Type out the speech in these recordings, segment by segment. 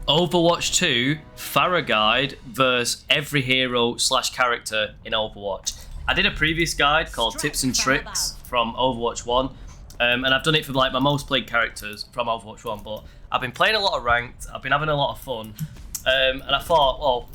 Overwatch 2 Pharah guide versus every hero / character in Overwatch. I did a previous guide called Tips and Tricks from Overwatch 1, and I've done it for like my most played characters from Overwatch 1, but I've been playing a lot of ranked, I've been having a lot of fun, and I thought, well,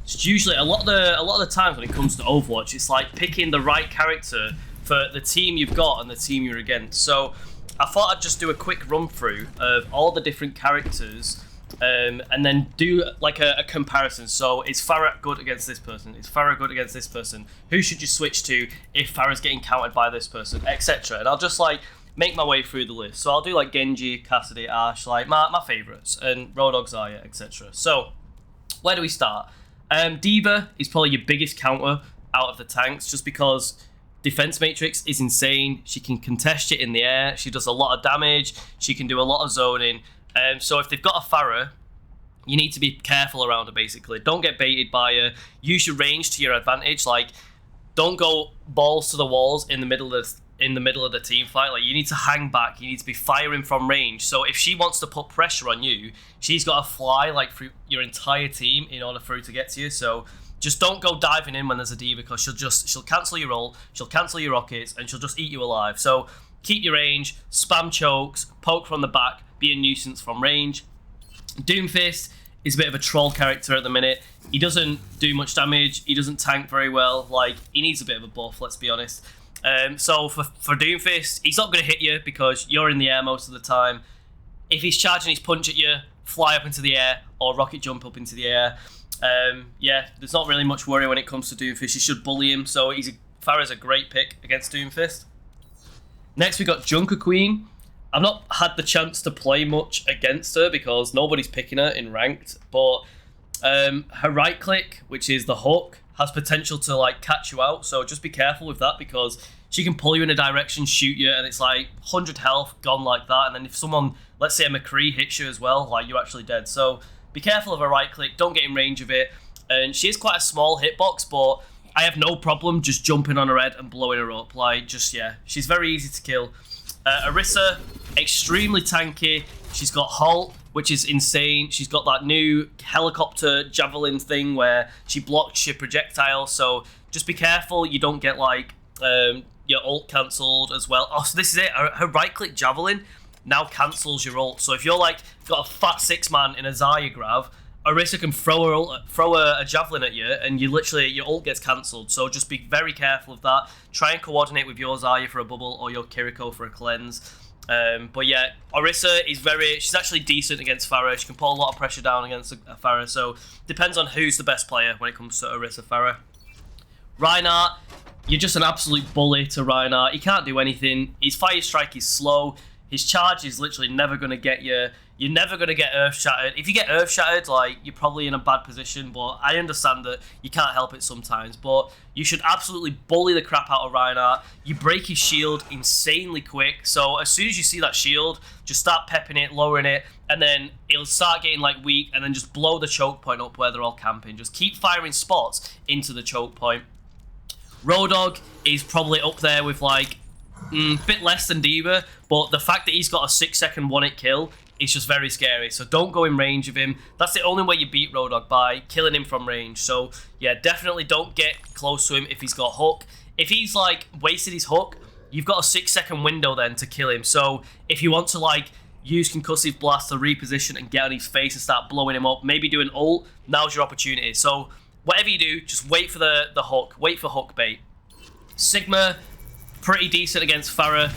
it's usually a lot of the times when it comes to Overwatch, it's like picking the right character for the team you've got and the team you're against. So I thought I'd just do a quick run through of all the different characters, and then do like a comparison. So is Pharah good against this person? Is Pharah good against this person? Who should you switch to if Pharah's getting countered by this person, etc. And I'll just like make my way through the list. So I'll do like Genji, Cassidy, Ashe, like my favourites, and Roadhog, Zarya, etc. So where do we start? D.Va is probably your biggest counter out of the tanks, just because defense matrix is insane. She can contest it in the air. She does a lot of damage. She can do a lot of zoning. So if they've got a Pharah, you need to be careful around her, basically. Don't get baited by her. Use your range to your advantage. Like, don't go balls to the walls in the middle of the team fight. Like, you need to hang back. You need to be firing from range. So if she wants to put pressure on you, she's got to fly like through your entire team in order for her to get to you. So just don't go diving in when there's a D.Va, because she'll cancel your ult, she'll cancel your rockets, and she'll just eat you alive. So keep your range, spam chokes, poke from the back, be a nuisance from range. Doomfist is a bit of a troll character at the minute. He doesn't do much damage, he doesn't tank very well, like, he needs a bit of a buff, let's be honest. So for Doomfist, he's not going to hit you because you're in the air most of the time. If he's charging his punch at you, fly up into the air or rocket jump up into the air. Yeah, there's not really much worry when it comes to Doomfist. You should bully him, so Pharah's a great pick against Doomfist. Next we got Junker Queen. I've not had the chance to play much against her because nobody's picking her in ranked, but her right click, which is the hook, has potential to like catch you out, so just be careful with that, because she can pull you in a direction, shoot you, and it's like 100 health gone like that, and then if someone, let's say a McCree, hits you as well, like, you're actually dead. So be careful of her right click, don't get in range of it. And she is quite a small hitbox, but I have no problem just jumping on her head and blowing her up. Like, just, yeah, she's very easy to kill. Orisa, extremely tanky. She's got Halt, which is insane. She's got that new helicopter javelin thing where she blocks your projectile, so just be careful you don't get like your ult cancelled as well. Oh, so this is it. Her right click javelin now cancels your ult. So if you're like got a fat 6-man in a Zarya grab, Orisa can throw a javelin at you, and your ult gets cancelled. So just be very careful of that. Try and coordinate with your Zarya for a bubble or your Kiriko for a cleanse. But yeah, Orisa is she's actually decent against Pharah. She can put a lot of pressure down against Pharah. So depends on who's the best player when it comes to Orisa Pharah. Reinhardt, you're just an absolute bully to Reinhardt. He can't do anything. His fire strike is slow. His charge is literally never going to get you. You're never going to get Earth Shattered. If you get Earth Shattered, like, you're probably in a bad position, but I understand that you can't help it sometimes. But you should absolutely bully the crap out of Reinhardt. You break his shield insanely quick, so as soon as you see that shield, just start pepping it, lowering it, and then it'll start getting, like, weak, and then just blow the choke point up where they're all camping. Just keep firing spots into the choke point. Roadhog is probably up there with, like, bit less than D.Va, but the fact that he's got a 6-second one-hit kill is just very scary, so don't go in range of him. That's the only way you beat Roadhog, by killing him from range. So yeah, definitely don't get close to him if he's got hook. If he's like wasted his hook, you've got a 6-second window then to kill him. So if you want to like use concussive blast to reposition and get on his face and start blowing him up, maybe do an ult, now's your opportunity. So whatever you do, just wait for the hook, wait for hook bait. Sigma, pretty decent against Pharah.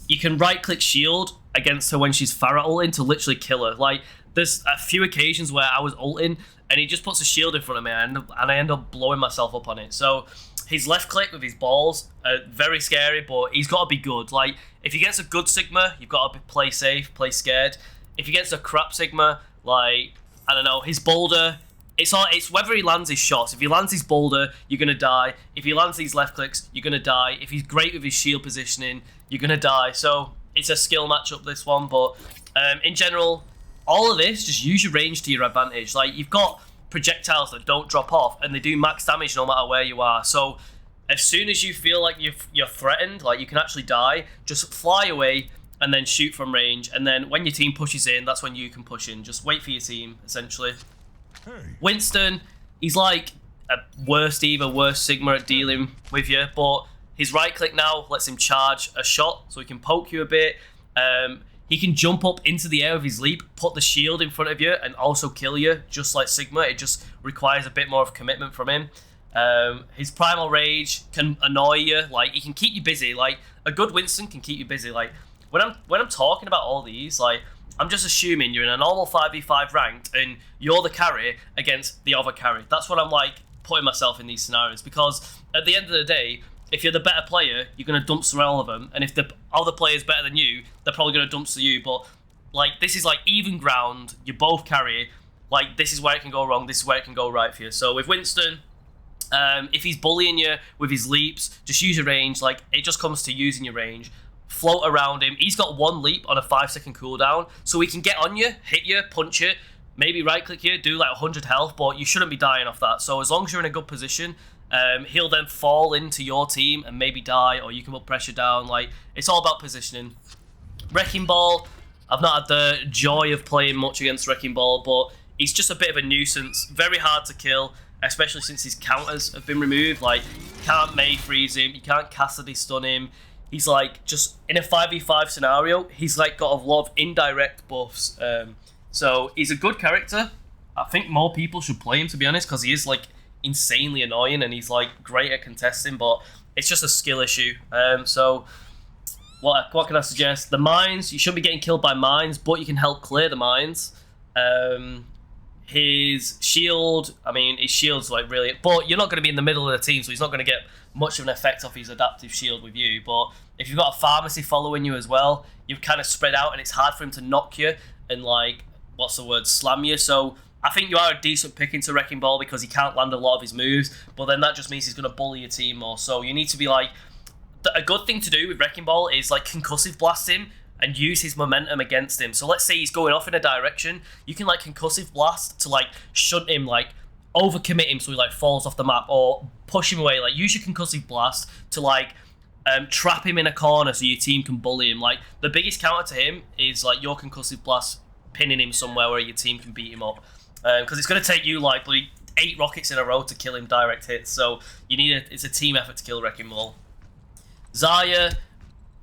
You can right click shield against her when she's Pharah ulting to literally kill her. Like, there's a few occasions where I was ulting and he just puts a shield in front of me, and I end up blowing myself up on it. So his left click with his balls are very scary, but he's got to be good. Like, if he gets a good Sigma, you've got to play safe, play scared. If he gets a crap Sigma, like, I don't know, his boulder, it's whether he lands his shots. If he lands his boulder, you're going to die. If he lands these left clicks, you're going to die. If he's great with his shield positioning, you're going to die. So it's a skill matchup, this one, but in general, all of this, just use your range to your advantage. Like, you've got projectiles that don't drop off, and they do max damage no matter where you are. So as soon as you feel like you're threatened, like you can actually die, just fly away, and then shoot from range. And then when your team pushes in, that's when you can push in. Just wait for your team, essentially. Winston, he's like a worse D.Va, worse Sigma at dealing with you, but his right click now lets him charge a shot, so he can poke you a bit. He can jump up into the air with his leap, put the shield in front of you, and also kill you, just like Sigma. It just requires a bit more of commitment from him. His primal rage can annoy you. Like, he can keep you busy. Like, a good Winston can keep you busy. Like, when I'm talking about all these, like, I'm just assuming you're in a normal 5v5 ranked and you're the carry against the other carry. That's what I'm like putting myself in these scenarios, because at the end of the day, if you're the better player, you're going to dumpster all of them, and if the other player's better than you, they're probably going to dumpster you. But like, this is like even ground. You both carry. Like, this is where it can go wrong. This is where it can go right for you. So with Winston, if he's bullying you with his leaps, just use your range. Like, it just comes to using your range. Float around him. He's got one leap on a 5-second cooldown, so he can get on you, hit you, punch you, maybe right click you, do like 100 health, but you shouldn't be dying off that. So as long as you're in a good position, he'll then fall into your team and maybe die, or you can put pressure down. Like, it's all about positioning. Wrecking Ball, I've not had the joy of playing much against Wrecking Ball, but he's just a bit of a nuisance. Very hard to kill, especially since his counters have been removed. Like, you can't May freeze him, you can't Cassidy stun him. He's like, just in a 5v5 scenario, he's like got a lot of indirect buffs. So he's a good character. I think more people should play him, to be honest, because he is like insanely annoying and he's like great at contesting, but it's just a skill issue. So what can I suggest? The mines, you shouldn't be getting killed by mines, but you can help clear the mines. His shield, I mean, his shield's like really, but you're not going to be in the middle of the team, so he's not going to get much of an effect off his adaptive shield with you. But if you've got a pharmacy following you as well, you've kind of spread out and it's hard for him to knock you and like, what's the word, slam you. So I think you are a decent pick into Wrecking Ball because he can't land a lot of his moves, but then that just means he's going to bully your team more. So you need to be like, a good thing to do with Wrecking Ball is like concussive blast him and use his momentum against him. So let's say he's going off in a direction, you can like concussive blast to like shunt him, like overcommit him so he like falls off the map, or push him away. Like, use your concussive blast to like trap him in a corner so your team can bully him. Like, the biggest counter to him is like your concussive blast pinning him somewhere where your team can beat him up, because it's going to take you like bloody 8 rockets in a row to kill him direct hits. So you need it's a team effort to kill Wrecking Ball. Zarya,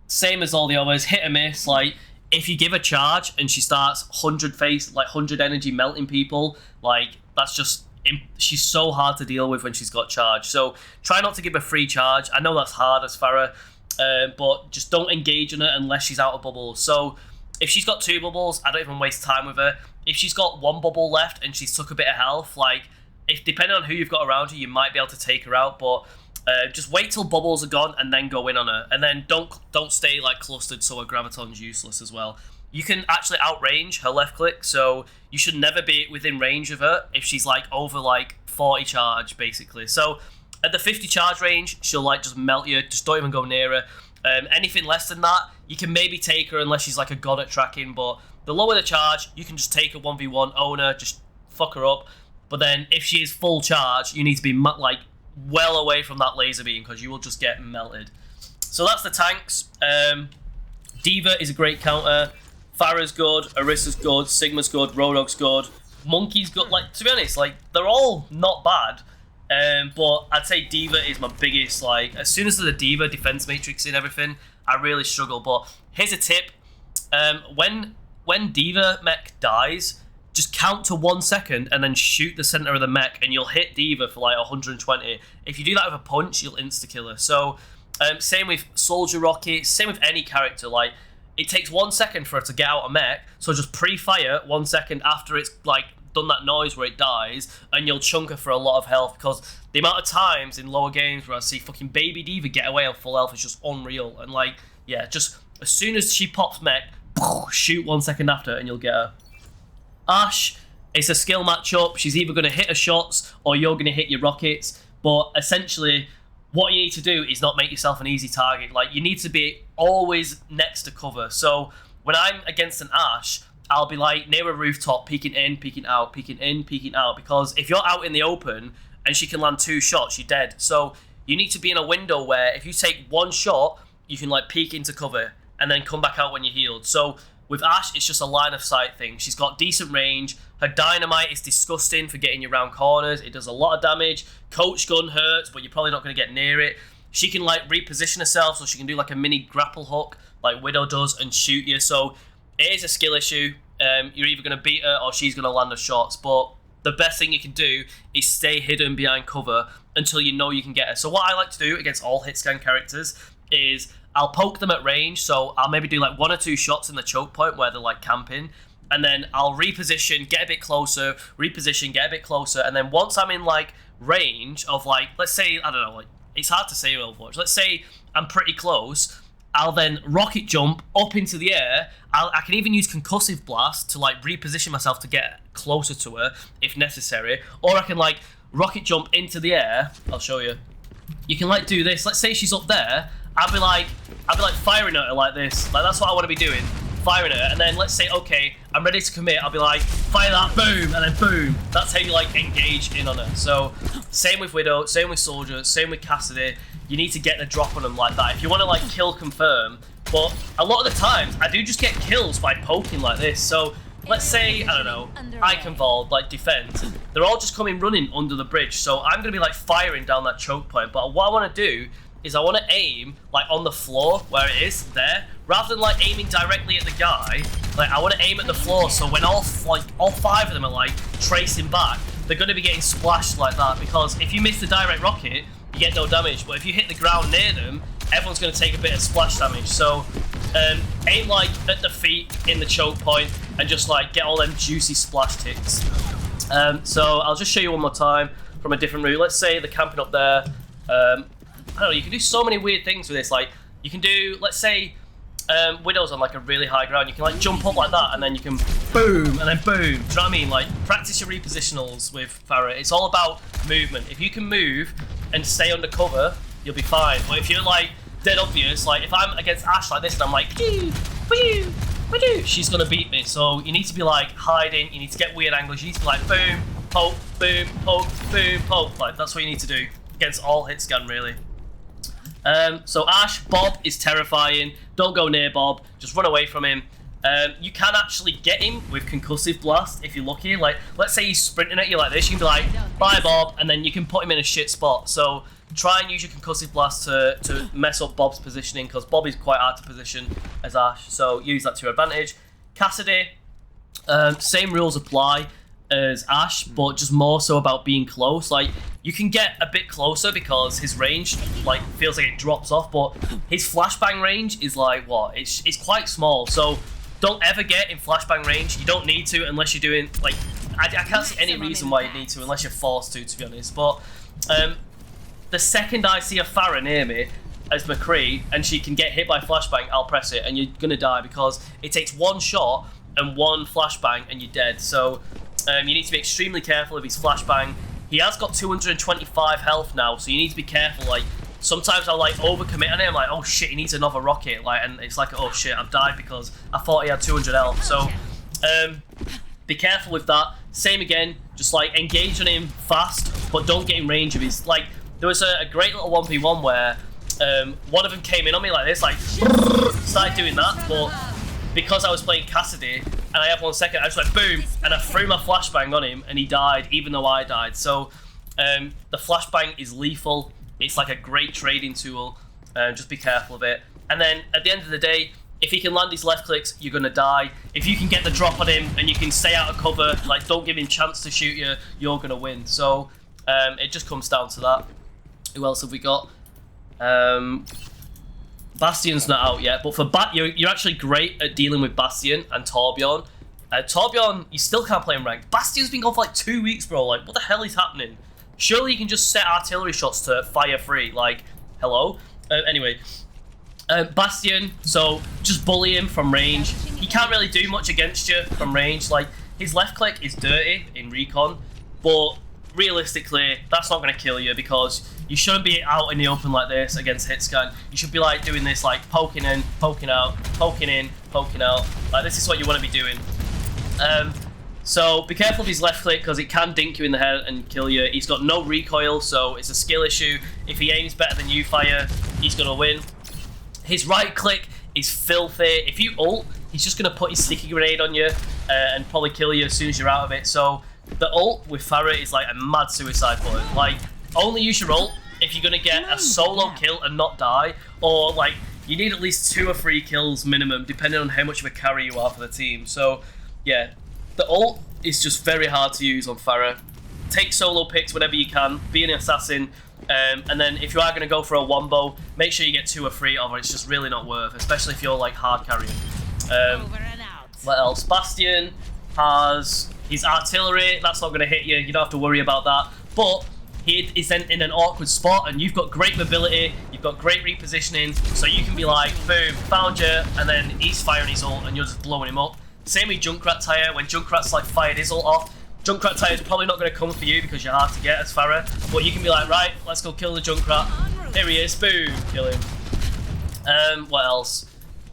same as all the others, hit or miss. Like, if you give a charge and she starts 100 energy melting people, like, that's just, she's so hard to deal with when she's got charge. So try not to give a free charge. I know that's hard as Pharah, but just don't engage in her unless she's out of bubbles. So if she's got 2 bubbles, I don't even waste time with her. If she's got 1 bubble left and she's took a bit of health, like, if depending on who you've got around you, you might be able to take her out, but just wait till bubbles are gone and then go in on her. And then don't stay like clustered so her graviton's useless as well. You can actually outrange her left click, so you should never be within range of her if she's like over like 40 charge basically. So at the 50 charge range, she'll like just melt you. Just don't even go near her. Anything less than that, you can maybe take her unless she's like a god at tracking, but the lower the charge, you can just take her 1v1, own her, just fuck her up. But then if she is full charge, you need to be like well away from that laser beam because you will just get melted. So that's the tanks. D.Va is a great counter. Pharah's good, Orisa's good, Sigma's good, Roadhog's good, Monkey's good. Like, to be honest, like, they're all not bad. But I'd say D.Va is my biggest, like, as soon as there's a D.Va defense matrix and everything, I really struggle. But here's a tip. When D.Va mech dies, just count to 1 second and then shoot the center of the mech and you'll hit D.Va for like 120. If you do that with a punch, you'll insta-kill her. So, same with Soldier Rocket, same with any character. Like, it takes 1 second for her to get out a mech, so just pre-fire 1 second after it's like done that noise where it dies, and you'll chunk her for a lot of health, because the amount of times in lower games where I see fucking baby D.Va get away on full health is just unreal. And like, yeah, just as soon as she pops mech, shoot 1 second after and you'll get her. Ashe, it's a skill matchup. She's either going to hit her shots or you're going to hit your rockets, but essentially what you need to do is not make yourself an easy target. Like, you need to be always next to cover. So when I'm against an Ashe, I'll be like near a rooftop, peeking in, peeking out, peeking in, peeking out, because if you're out in the open and she can land 2 shots, you're dead. So you need to be in a window where if you take 1 shot, you can like peek into cover, and then come back out when you're healed. So with Ashe, it's just a line of sight thing. She's got decent range. Her dynamite is disgusting for getting you around corners. It does a lot of damage. Coach gun hurts, but you're probably not going to get near it. She can like reposition herself, so she can do like a mini grapple hook, like Widow does, and shoot you. So it is a skill issue. You're either going to beat her or she's going to land her shots. But the best thing you can do is stay hidden behind cover until you know you can get her. So what I like to do against all hit scan characters is I'll poke them at range. So I'll maybe do like 1 or 2 shots in the choke point where they're like camping. And then I'll reposition, get a bit closer, reposition, get a bit closer. And then once I'm in like range of like, let's say, I don't know, like it's hard to say in Overwatch. Let's say I'm pretty close. I'll then rocket jump up into the air. I can even use concussive blast to like reposition myself to get closer to her if necessary. Or I can like rocket jump into the air. I'll show you. You can like do this. Let's say she's up there. I'll be like firing at her like this. Like that's what I want to be doing. Firing at her. And then let's say, okay, I'm ready to commit. I'll be like, fire that, boom, and then boom. That's how you like engage in on her. So same with Widow, same with Soldier, same with Cassidy. You need to get the drop on them like that. If you want to like kill confirm, but a lot of the times I do just get kills by poking like this. So let's say, I don't know, Iconvolt, like defense. They're all just coming running under the bridge. So I'm going to be like firing down that choke point. But what I want to do is I want to aim like on the floor where it is there, rather than like aiming directly at the guy. Like I want to aim at the floor, so when all 5 of them are like tracing back, they're going to be getting splashed like that, because if you miss the direct rocket, you get no damage, but if you hit the ground near them, everyone's going to take a bit of splash damage. So aim like at the feet in the choke point and just like get all them juicy splash ticks. So I'll just show you one more time from a different route. Let's say they're camping up there. I don't know, you can do so many weird things with this. Like you can do, let's say Widow's on like a really high ground. You can like jump up like that and then you can boom and then boom. Do you know what I mean? Like practice your repositionals with Pharah. It's all about movement. If you can move and stay under cover, you'll be fine. But if you're like dead obvious, like if I'm against Ashe like this and I'm like, she's gonna beat me. So you need to be like hiding. You need to get weird angles. You need to be like boom, poke, boom, poke, boom, poke. Like that's what you need to do against all hit scan really. So Ashe, Bob is terrifying. Don't go near Bob. Just run away from him. You can actually get him with concussive blast if you're lucky. Like, let's say he's sprinting at you like this. You can be like, bye Bob, and then you can put him in a shit spot. So try and use your concussive blast to mess up Bob's positioning, because Bob is quite hard to position as Ashe. So use that to your advantage. Cassidy, same rules apply as Ashe, but just more so about being close. Like you can get a bit closer because his range like feels like it drops off, but his flashbang range is like what? It's quite small. So don't ever get in flashbang range. You don't need to unless you're doing like I can't see any reason why you need to unless you're forced to be honest. But the second I see a Pharah near me as McCree and she can get hit by flashbang, I'll press it and you're gonna die, because it takes one shot and one flashbang and you're dead. So you need to be extremely careful of his flashbang. He has got 225 health now, so you need to be careful. Like sometimes I'll like overcommit on him, like oh shit, he needs another rocket, like, and it's like oh shit, I've died because I thought he had 200 health. So be careful with that. Same again, just like engage on him fast, but don't get in range of his. Like there was a great little 1v1 where one of them came in on me like this, like started doing that, but because I was playing Cassidy and I had 1 second, I just went boom and I threw my flashbang on him and he died even though I died. So the flashbang is lethal. It's like a great trading tool. Just be careful of it. And then at the end of the day, if he can land his left clicks, you're gonna die. If you can get the drop on him and you can stay out of cover, like don't give him chance to shoot you, you're gonna win. So it just comes down to that. Who else have we got? Bastion's not out yet, but for you're actually great at dealing with Bastion and Torbjorn. Torbjorn, you still can't play him ranked. Bastion's been gone for like 2 weeks, bro. Like, what the hell is happening? Surely you can just set artillery shots to fire free. Like, hello? Anyway, Bastion, so just bully him from range. He can't really do much against you from range. Like, his left click is dirty in recon, but realistically, that's not going to kill you, because you shouldn't be out in the open like this against hitscan. You should be like doing this, like poking in, poking out, poking in, poking out. Like this is what you want to be doing. So be careful of his left click, because it can dink you in the head and kill you. He's got no recoil, so it's a skill issue. If he aims better than you fire, he's going to win. His right click is filthy. If you ult, he's just going to put his sticky grenade on you and probably kill you as soon as you're out of it. So the ult with Pharah is like a mad suicide button. Like, only use your ult if you're going to get a solo kill and not die, or like you need at least 2 or 3 kills minimum, depending on how much of a carry you are for the team. So yeah, the ult is just very hard to use on Pharah. Take solo picks whenever you can, be an assassin, and then if you are going to go for a wombo, make sure you get 2 or 3, or it's just really not worth, especially if you're like hard carrying. What else? Bastion has his artillery, that's not going to hit you, you don't have to worry about that, but he is then in an awkward spot, and you've got great mobility, you've got great repositioning, so you can be like, boom, found you, and then he's firing his ult, and you're just blowing him up. Same with Junkrat Tire, when Junkrat's like fired his ult off, Junkrat Tire is probably not going to come for you because you're hard to get as Pharah, but you can be like, right, let's go kill the Junkrat. There he is, boom, kill him. What else?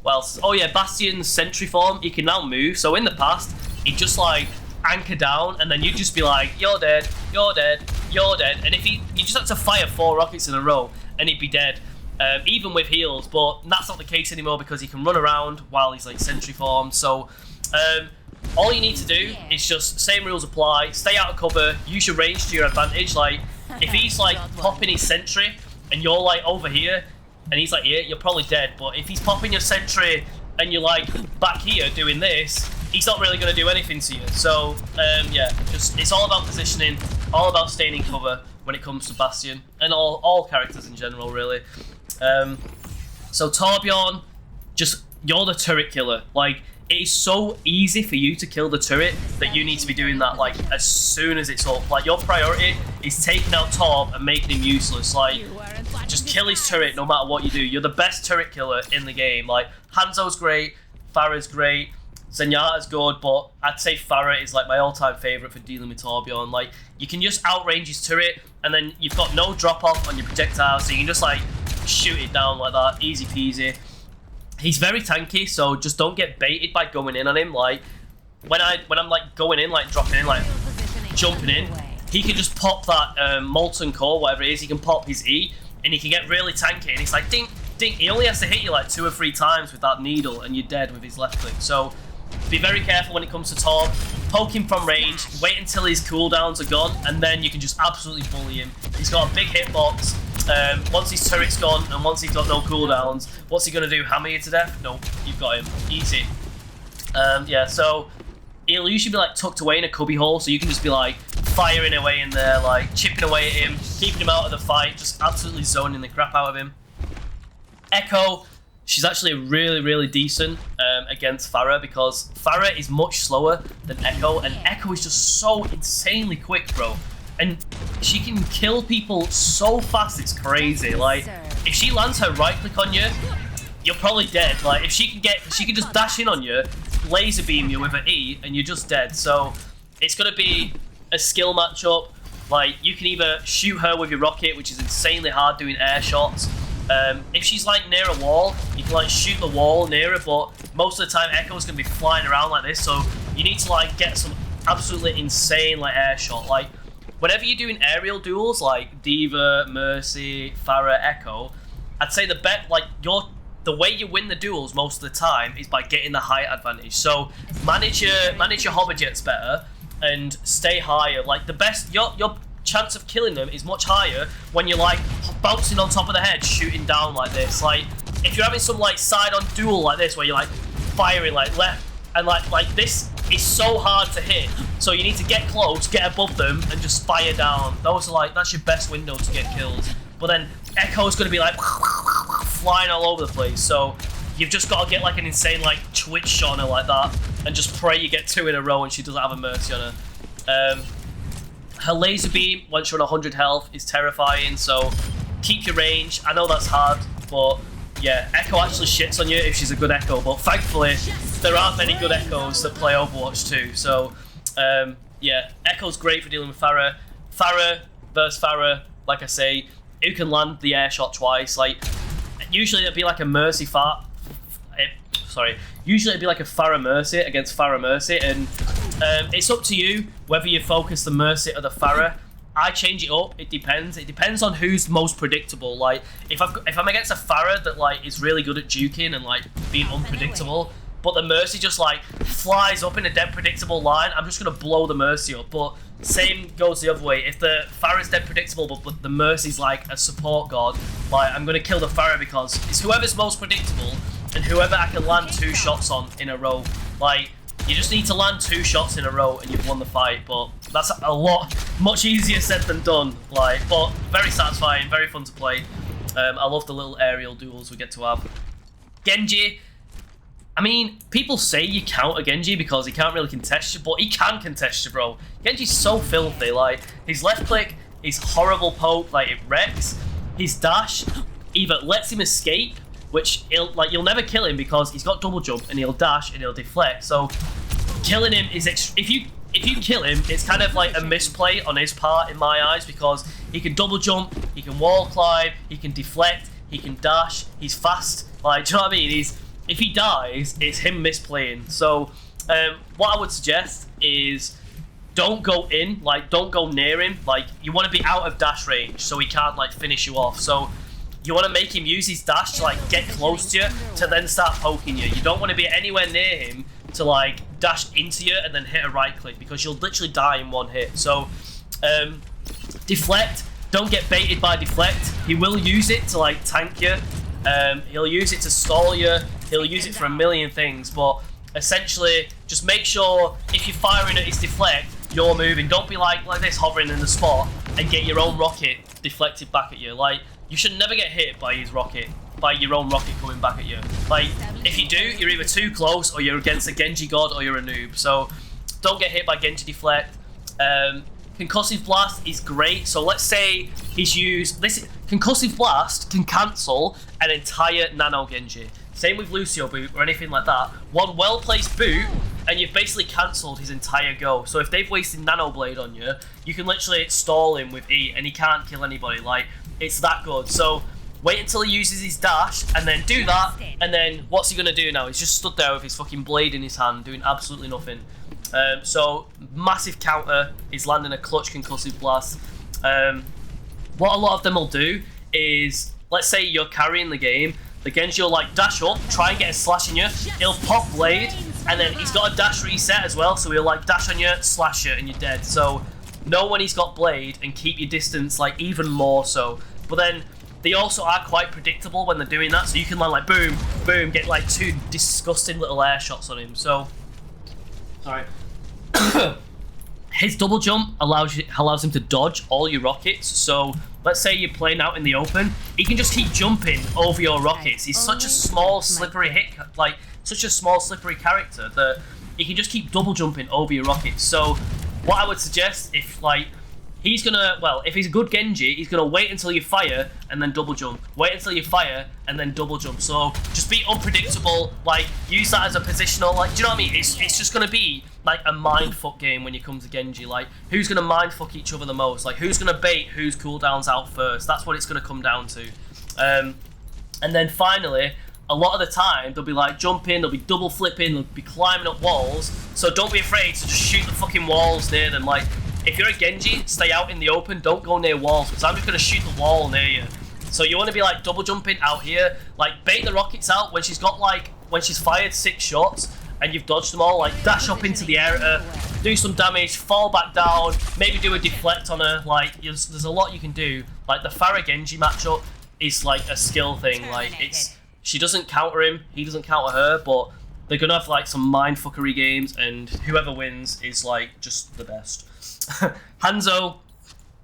What else? Oh yeah, Bastion's sentry form, he can now move, so in the past, he'd just like anchor down, and then you'd just be like, you're dead, you're dead, you're dead, and if you just had to fire 4 rockets in a row and he'd be dead, even with heals, but that's not the case anymore because he can run around while he's like sentry formed. So all you need to do is just, same rules apply, stay out of cover, use your range to your advantage. Like if he's like popping his sentry and you're like over here and he's like here, you're probably dead, but if he's popping your sentry and you're like back here doing this, he's not really going to do anything to you. So yeah, just it's all about positioning, all about staying in cover when it comes to Bastion, and all characters in general, really. So Torbjorn, just, you're the turret killer. Like, it is so easy for you to kill the turret that you need to be doing that like as soon as it's up. Like, your priority is taking out Torb and making him useless. Like, just kill his turret no matter what you do. You're the best turret killer in the game. Like, Hanzo's great, Pharah's great, Zenyatta's good, but I'd say Pharah is like my all-time favourite for dealing with Torbjorn. Like, you can just outrange his turret, and then you've got no drop-off on your projectile, so you can just like shoot it down like that, easy peasy. He's very tanky, so just don't get baited by going in on him. Like, when I'm like going in, like dropping in, like jumping in, he can just pop that molten core, whatever it is, he can pop his E, and he can get really tanky, and he's like ding, ding, he only has to hit you like 2 or 3 times with that needle, and you're dead with his left click. So be very careful when it comes to Torb. Poke him from range, wait until his cooldowns are gone, and then you can just absolutely bully him. He's got a big hitbox. Once his turret's gone, and once he's got no cooldowns, what's he going to do? Hammer you to death? Nope, you've got him. Easy. Yeah, so he'll usually be like tucked away in a cubby hole, so you can just be like firing away in there, like chipping away at him, keeping him out of the fight, just absolutely zoning the crap out of him. Echo, she's actually really, really decent against Pharah, because Pharah is much slower than Echo, and Echo is just so insanely quick, bro. And she can kill people so fast, it's crazy. Like, if she lands her right click on you, you're probably dead. Like, if she can just dash in on you, laser beam you with her E, and you're just dead. So it's gonna be a skill matchup. Like, you can either shoot her with your rocket, which is insanely hard doing air shots. If she's like near a wall, you can like shoot the wall near her, but most of the time Echo's gonna be flying around like this, so you need to like get some absolutely insane like air shot. Like, whenever you're doing aerial duels like Diva, Mercy, Pharah, Echo, I'd say the way you win the duels most of the time is by getting the height advantage. So manage your hover jets better and stay higher. Like, the best your chance of killing them is much higher when you're like bouncing on top of the head, shooting down like this. Like, if you're having some like side-on duel like this where you're like firing like left and like this is so hard to hit, so you need to get close, get above them, and just fire down. Those are like, that's your best window to get kills. But then Echo's gonna be like flying all over the place, so you've just got to get like an insane like twitch shot on her like that, and just pray you get 2 in a row and she doesn't have a mercy on her. Her laser beam, once you're on 100 health, is terrifying, so keep your range. I know that's hard, but yeah, Echo actually shits on you if she's a good Echo, but thankfully there aren't many good Echoes that play Overwatch 2, so yeah, Echo's great for dealing with Pharah. Pharah versus Pharah, like I say, who can land the air shot twice. Like, usually it'd be like a Mercy usually it'd be like a Pharah Mercy against Pharah Mercy, and it's up to you whether you focus the Mercy or the Pharah. I change it up. It depends. It depends on who's most predictable. Like if I'm against a Pharah that like is really good at juking and like being unpredictable, but the Mercy just like flies up in a dead predictable line, I'm just gonna blow the Mercy up. But same goes the other way. If the Pharah's dead predictable, but the Mercy's like a support god, like I'm gonna kill the Pharah because it's whoever's most predictable and whoever I can land 2 shots on in a row. Like you just need to land 2 shots in a row and you've won the fight. But that's a lot much easier said than done. Like, but very satisfying, very fun to play. I love the little aerial duels we get to have. Genji. I mean, people say you counter Genji because he can't really contest you, but he can contest you, bro. Genji's so filthy. Like, his left click is horrible poke, like it wrecks. His dash either lets him escape, which you'll never kill him because he's got double jump and he'll dash and he'll deflect. So killing him is if you kill him, it's kind of like a misplay on his part in my eyes because he can double jump, he can wall climb, he can deflect, he can dash, he's fast. Like, do you know what I mean? If he dies, it's him misplaying. So what I would suggest is don't go in, like don't go near him. Like you want to be out of dash range so he can't like finish you off. So you want to make him use his dash to like get close to you to then start poking you. You don't want to be anywhere near him to like dash into you and then hit a right click because you'll literally die in 1 hit. So deflect, don't get baited by deflect. He will use it to like tank you. He'll use it to stall you. He'll use it for a million things, but essentially, just make sure if you're firing at his deflect, you're moving. Don't be like this, hovering in the spot and get your own rocket deflected back at you. Like, you should never get hit by his rocket, by your own rocket coming back at you. Like, if you do, you're either too close or you're against a Genji god or you're a noob. So, don't get hit by Genji deflect. Concussive Blast is great. So let's say he's used this. Concussive Blast can cancel an entire Nano Genji. Same with Lucio boot or anything like that. One well-placed boot and you've basically cancelled his entire go. So if they've wasted Nano Blade on you, you can literally stall him with E and he can't kill anybody. Like, it's that good. So wait until he uses his dash and then do that. And then what's he going to do now? He's just stood there with his fucking blade in his hand doing absolutely nothing. So massive counter. He's landing a clutch Concussive Blast. What a lot of them will do is, let's say you're carrying the game, the Genji will like dash up, try and get a slash in you, he'll pop blade, and then he's got a dash reset as well, so he'll like dash on you, slash you, and you're dead. So know when he's got blade and keep your distance like even more so. But then they also are quite predictable when they're doing that, so you can land like boom, boom, get like 2 disgusting little air shots on him. So, sorry. His double jump allows him to dodge all your rockets. So let's say you're playing out in the open, he can just keep jumping over your rockets. He's such a small, slippery such a small, slippery character that he can just keep double jumping over your rockets. So what I would suggest, if like he's gonna, well, if he's a good Genji, he's gonna wait until you fire and then double jump. Wait until you fire and then double jump. So just be unpredictable. Like use that as a positional. Like, do you know what I mean? It's just gonna be like a mindfuck game when you come to Genji. Like, who's gonna mindfuck each other the most? Like, who's gonna bait whose cooldowns out first? That's what it's gonna come down to. And then finally, a lot of the time they'll be like jumping, they'll be double flipping, they'll be climbing up walls. So don't be afraid to just shoot the fucking walls near them. Like, if you're a Genji, stay out in the open, don't go near walls, because I'm just gonna shoot the wall near you. So you want to be like double jumping out here, like bait the rockets out when she's fired 6 shots and you've dodged them all, like dash up into the area, do some damage, fall back down, maybe do a deflect on her. Like, there's a lot you can do. Like the Pharah Genji matchup is like a skill thing. Like, she doesn't counter him, he doesn't counter her, but they're gonna have like some mindfuckery games, and whoever wins is like just the best. Hanzo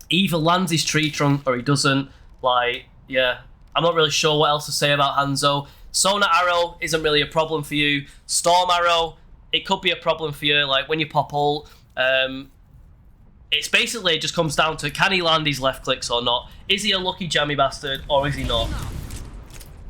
either lands his tree trunk or he doesn't. Like, yeah, I'm not really sure what else to say about Hanzo. Sonar Arrow isn't really a problem for you. Storm Arrow, it could be a problem for you, like when you pop ult. It's basically, it just comes down to, can he land his left clicks or not? Is he a lucky jammy bastard or is he not?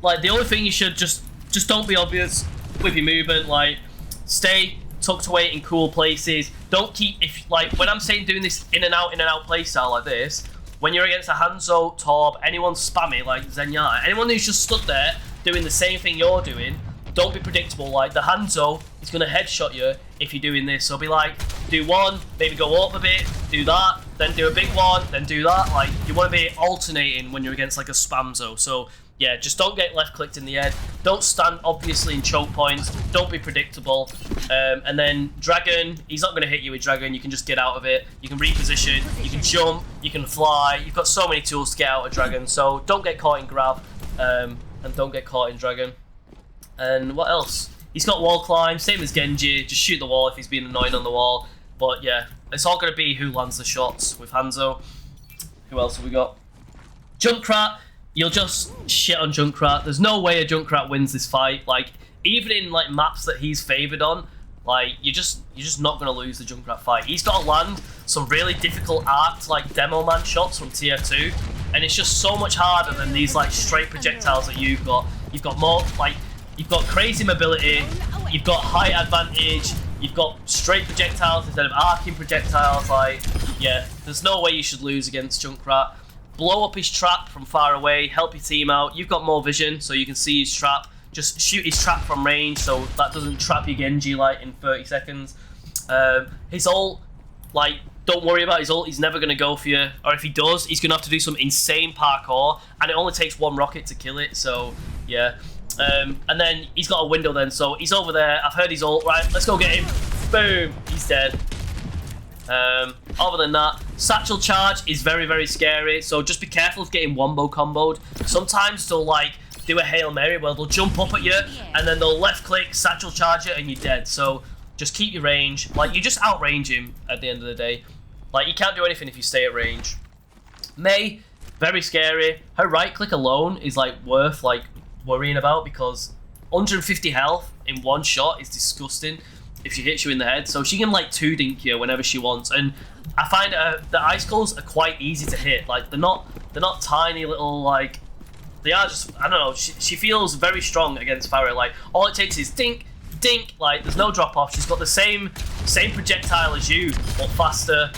Like, the only thing you should just don't be obvious with your movement. Like, stay tucked away in cool places. Don't keep, if like when I'm saying doing this in and out playstyle like this, when you're against a Hanzo, Torb, anyone spammy like Zenyatta, anyone who's just stood there doing the same thing you're doing, don't be predictable. Like, the Hanzo is going to headshot you if you're doing this. So be like, do one, maybe go up a bit, do that, then do a big one, then do that. Like, you want to be alternating when you're against like a spam zone. So yeah, just don't get left clicked in the head. Don't stand obviously in choke points. Don't be predictable. And then Dragon, he's not going to hit you with Dragon. You can just get out of it. You can reposition. You can jump. You can fly. You've got so many tools to get out of Dragon. So don't get caught in grab. And don't get caught in Dragon. And what else? He's got wall climb. Same as Genji. Just shoot the wall if he's being annoying on the wall. But yeah, it's all going to be who lands the shots with Hanzo. Who else have we got? Junkrat. You'll just shit on Junkrat. There's no way a Junkrat wins this fight. Like, even in like maps that he's favored on, like you're just not gonna lose the Junkrat fight. He's got to land some really difficult arcs like demo man shots from tier 2, and it's just so much harder than these like straight projectiles that you've got. You've got more like you've got crazy mobility, you've got height advantage, you've got straight projectiles instead of arcing projectiles. Like, yeah, there's no way you should lose against Junkrat. Blow up his trap from far away, help your team out. You've got more vision, so you can see his trap. Just shoot his trap from range, so that doesn't trap your Genji like in 30 seconds. His ult, like, don't worry about his ult. He's never going to go for you. Or if he does, he's going to have to do some insane parkour, and it only takes one rocket to kill it, so yeah. And then he's got a window then, so he's over there. I've heard his ult. Right, let's go get him. Boom, he's dead. Other than that, satchel charge is very, very scary, so just be careful of getting wombo comboed. Sometimes they'll like do a Hail Mary where they'll jump up at you and then they'll left click, satchel charge it, and you're dead. So just keep your range. Like, you just outrange him at the end of the day. Like, you can't do anything if you stay at range. Mei, very scary. Her right click alone is like worth like worrying about, because 150 health in one shot is disgusting if she hits you in the head. So she can like 2-dink you whenever she wants, and I find the icicles are quite easy to hit. Like, they're not tiny little, like, they are just, I don't know, she feels very strong against Pharah. Like, all it takes is dink, dink, like, there's no drop off. She's got the same projectile as you, but faster.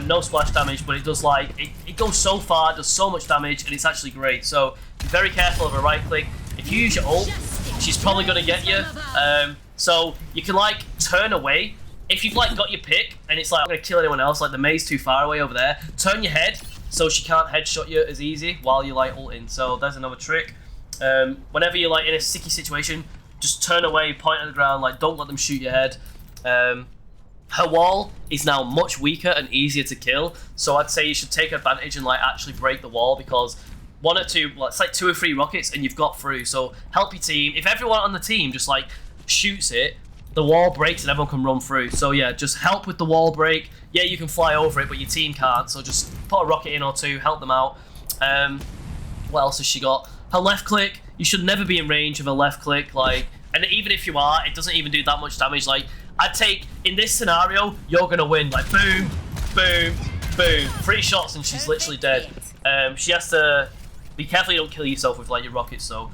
No splash damage, but it does like, it goes so far, does so much damage, and it's actually great. So be very careful of a right click. If you use your ult, she's probably gonna get you. So you can like turn away. If you've like got your pick and it's like, I'm gonna kill anyone else, like the Mei's too far away over there, turn your head so she can't headshot you as easy while you're like ulting. So there's another trick. Whenever you're like in a sticky situation, just turn away, point at the ground, like don't let them shoot your head. Her wall is now much weaker and easier to kill, so I'd say you should take advantage and like actually break the wall, because one or two, well, it's like 2 or 3 rockets and you've got through. So help your team. If everyone on the team just like shoots it, the wall breaks and everyone can run through. So yeah, just help with the wall break. Yeah, you can fly over it, but your team can't. So just put a rocket in or 2, help them out. What else has she got? Her left click. You should never be in range of a left click. Like, and even if you are, it doesn't even do that much damage. Like, I'd take, in this scenario, you're gonna win. Like, boom, boom, boom. 3 shots and she's literally dead. She has to be careful you don't kill yourself with like your rockets. So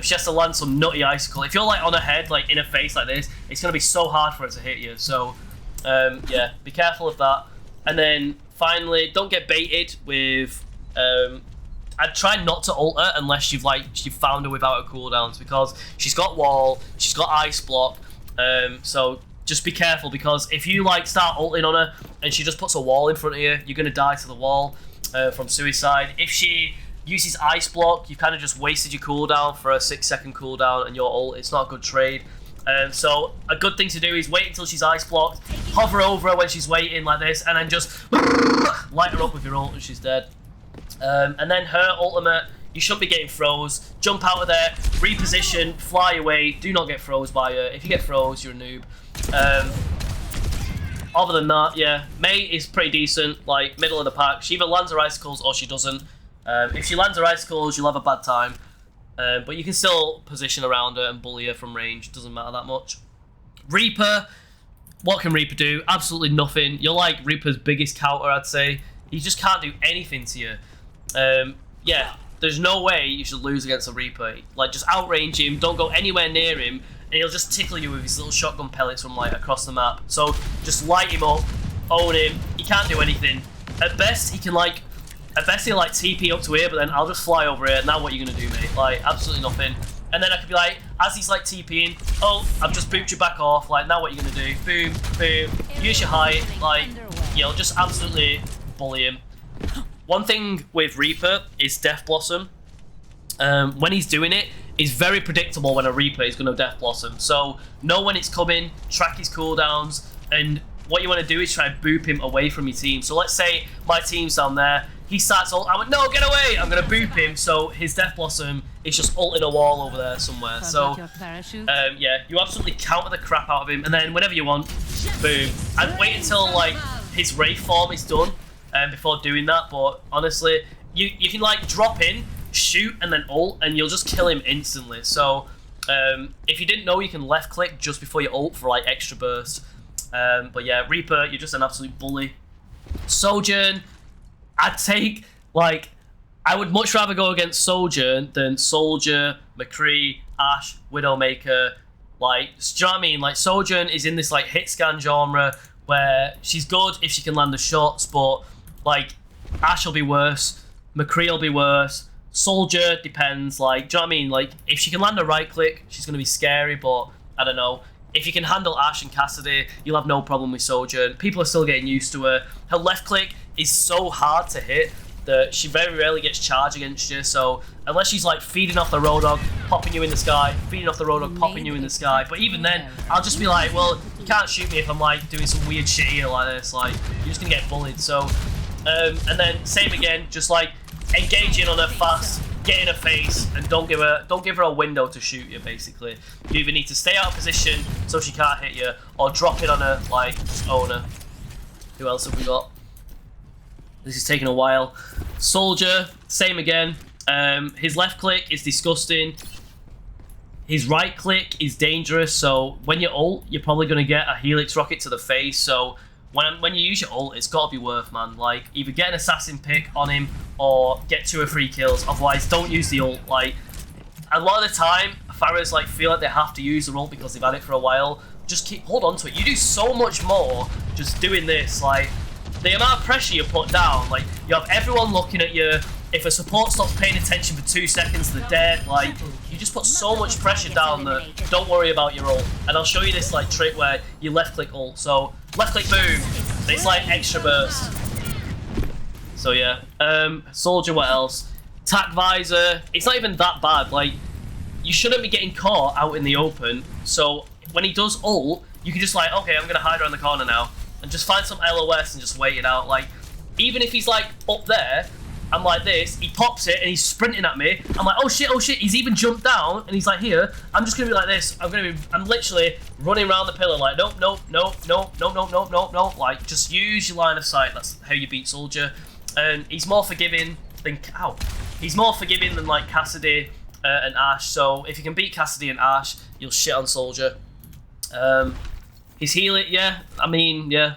she has to land some nutty icicle. If you're like on her head, like in her face like this, it's gonna be so hard for her to hit you. So yeah, be careful of that. And then finally, don't get baited with. I'd try not to ult her unless you've found her without her cooldowns, because she's got wall, she's got ice block. So just be careful, because if you like start ulting on her and she just puts a wall in front of you, you're gonna die to the wall from suicide. If she uses ice block, you kind of just wasted your cooldown for a 6-second cooldown and your ult. It's not a good trade. So a good thing to do is wait until she's ice blocked, hover over her when she's waiting like this, and then just light her up with your ult and she's dead. And then her ultimate, you shouldn't be getting froze. Jump out of there, reposition, fly away. Do not get froze by her. If you get froze, you're a noob. Other than that, yeah, Mei is pretty decent, like middle of the pack. She either lands her icicles or she doesn't. If she lands her icicles, you'll have a bad time. But you can still position around her and bully her from range. Doesn't matter that much. Reaper, what can Reaper do? Absolutely nothing. You're like Reaper's biggest counter, I'd say. He just can't do anything to you. Yeah, there's no way you should lose against a Reaper. Like, just outrange him, don't go anywhere near him, and he'll just tickle you with his little shotgun pellets from like across the map. So just light him up, own him. He can't do anything. At best, he can like, he'll like TP up to here, but then I'll just fly over here. Now what are you gonna do, mate? Like, absolutely nothing. And then I could be like, as he's like TPing, oh, I've just booped you back off. Like, now what are you gonna do? Boom, boom. Use your height. Like, you know, just absolutely bully him. One thing with Reaper is Death Blossom. When he's doing it, it's very predictable when a Reaper is gonna Death Blossom. So know when it's coming, track his cooldowns, and what you want to do is try and boop him away from your team. So let's say my team's down there, he starts ult, I went, no, get away! I'm gonna boop him, so his Death Blossom is just ulting a wall over there somewhere. So, yeah, you absolutely counter the crap out of him, and then whenever you want, boom. I'd wait until, like, his Wraith form is done before doing that, but honestly, you can, like, drop in, shoot, and then ult, and you'll just kill him instantly. So, if you didn't know, you can left-click just before you ult for, like, extra burst. But yeah, Reaper, you're just an absolute bully. Soujourn, I'd take, like, I would much rather go against Soujourn than Soldier, McCree, Ashe, Widowmaker. Like, do you know what I mean? Like, Soujourn is in this, like, hit scan genre where she's good if she can land the shots, but, like, Ashe will be worse, McCree will be worse, Soldier depends, like, do you know what I mean? Like, if she can land a right click, she's going to be scary, but I don't know. If you can handle Ashe and Cassidy, you'll have no problem with Soujourn. People are still getting used to her. Her left click is so hard to hit that she very rarely gets charged against you. So unless she's like feeding off the Roadhog, popping you in the sky, feeding off the Roadhog, popping you in the sky. But even then, I'll just be like, well, you can't shoot me if I'm like doing some weird shit here like this. Like, you're just gonna get bullied. So, and then same again, just like engaging on her fast, get in her face, and don't give her a window to shoot you. Basically, you either need to stay out of position so she can't hit you, or drop it on her, like own her. Who else have we got? This is taking a while. Soldier, same again. His left click is disgusting. His right click is dangerous. So when you ult, you're probably gonna get a Helix rocket to the face. So when you use your ult, it's got to be worth, man. Like, either get an assassin pick on him or get 2 or 3 kills. Otherwise, don't use the ult. Like, a lot of the time, Pharahs like feel like they have to use the ult because they've had it for a while. Just hold on to it. You do so much more just doing this. Like, the amount of pressure you put down, like, you have everyone looking at you. If a support stops paying attention for 2 seconds, they're dead. Like, you just put so much pressure down that don't worry about your ult. And I'll show you this like trick where you left click ult. So left click boom. It's like extra burst. So yeah. Soldier, what else? Tac visor. It's not even that bad. Like, you shouldn't be getting caught out in the open. So when he does ult, you can just like, okay, I'm gonna hide around the corner now. And just find some LOS and just wait it out. Like, even if he's like up there, I'm like this, he pops it and he's sprinting at me. I'm like, oh shit, he's even jumped down and he's like here. I'm just gonna be like this. I'm literally running around the pillar like, nope. Like, just use your line of sight. That's how you beat Soldier. And he's more forgiving than, he's more forgiving than like Cassidy and Ashe. So if you can beat Cassidy and Ashe, you'll shit on Soldier. His healing, yeah, I mean, yeah.